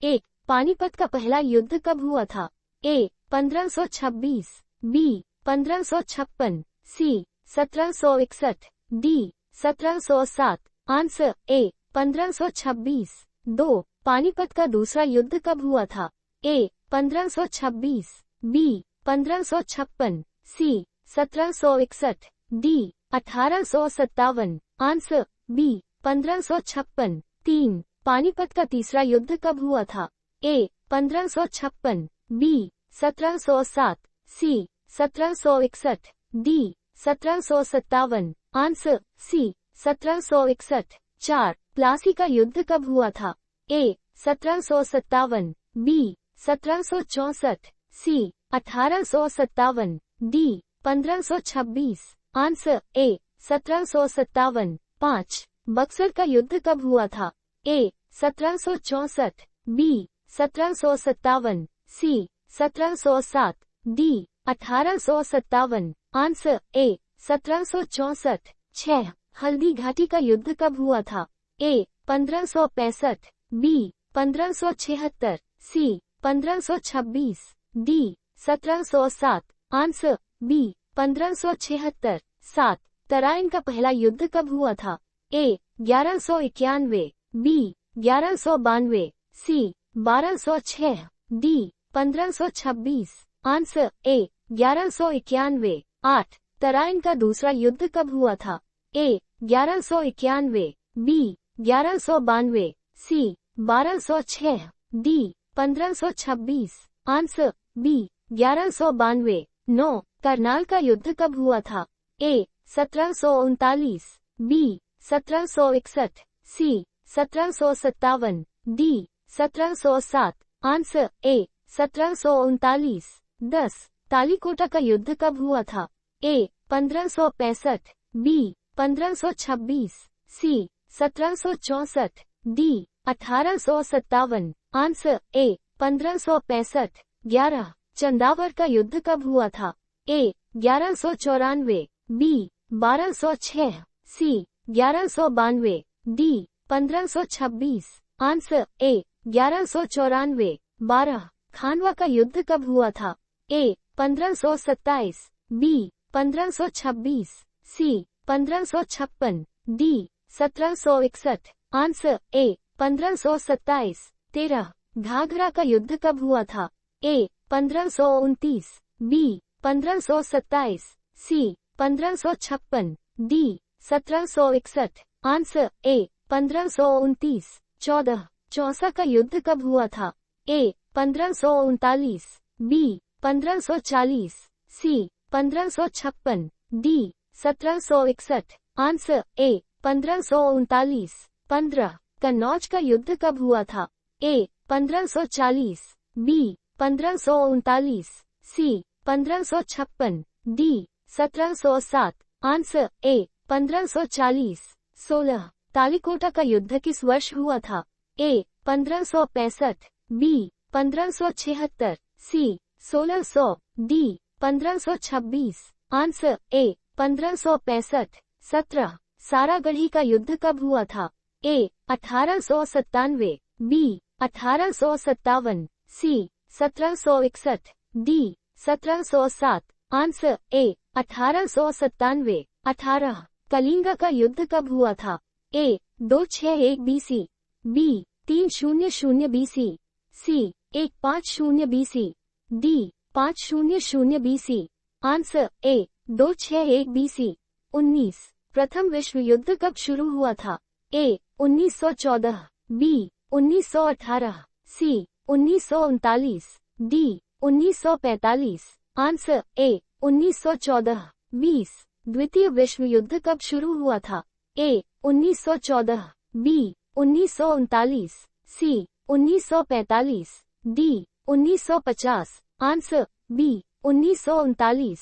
एक, पानीपत का पहला युद्ध कब हुआ था? A 1526, B 1556, C 1761, D 1707। Answer A 1526। 2, Panipat का दूसरा युद्ध कब हुआ था? A 1526, B 1556, C 1761, D 1857। Answer B 1556। 3, Panipat का तीसरा युद्ध कब हुआ था? A 1556, B 1707, C 1761, D 1757। Answer C 1761। 4, Plassey का युद्ध कब हुआ था? A 1757, B 1764, C 1857, D 1526। Answer ए 1757। 5, बक्सर का युद्ध कब हुआ था? A 1764, B 1757, C 1707, D 1857। Answer A 1764। 6, Haldighati का युद्ध कब हुआ था? A 1565, B 1576, C 1526, D 1707। Answer B 1576। 7, Tarain का पहला युद्ध कब हुआ था? A 1191, B 1192, C 1206, D 1526। Answer A 1191। 8, Tarain का दूसरा युद्ध कब हुआ था? A 1191, B 1192, C 1206, D 1526। Answer B 1192। 9, Karnal का युद्ध कब हुआ था? A 1739, B 1761, C 1757, D 1707। Answer A 1739। 10, Talikota का युद्ध कब हुआ था? A 1565, B 1526, C 1764, D 1857। Answer A 1565। 11, Chandawar का युद्ध कब हुआ था? A 1194, B 1206, C 1192, D 1526। Answer A 1194। 12, Khanwa का युद्ध कब हुआ था? A 1527, B 1526, C 1556, D 1761। Answer A 1527। 13, Ghaghra का युद्ध कब हुआ था? A 1529, B 1527, C 1556, D 1761। Answer A 1529। 14, Chausa का युद्ध कब हुआ था? A 1539, B 1540, C 1556, D 1761। Answer A 1539। 15, Kannauj का युद्ध कब हुआ था? A 1540, B 1539, C 1556, D 1707। Answer A 1540। 16, Talikota का युद्ध किस वर्ष हुआ था? A 1565, B 1576, C 1600, D 1526। Answer A 1565। 17, Saragarhi का युद्ध कब हुआ था? A 1897, B 1857, C 1761, D 1707। Answer A 1897। 18, Kalinga का युद्ध कब हुआ था? A 261 BC, B 300 BC, C 150 BC, D 500 BC। Answer A 261 BC। 19, प्रथम विश्व युद्ध कब शुरू हुआ था? A 1914, B 1918, C 1939, D 1945। Answer A 1914। 20, द्वितीय विश्व युद्ध कब शुरू हुआ था? A 1914, B 1939, C 1945, D 1950। Answer B 1939।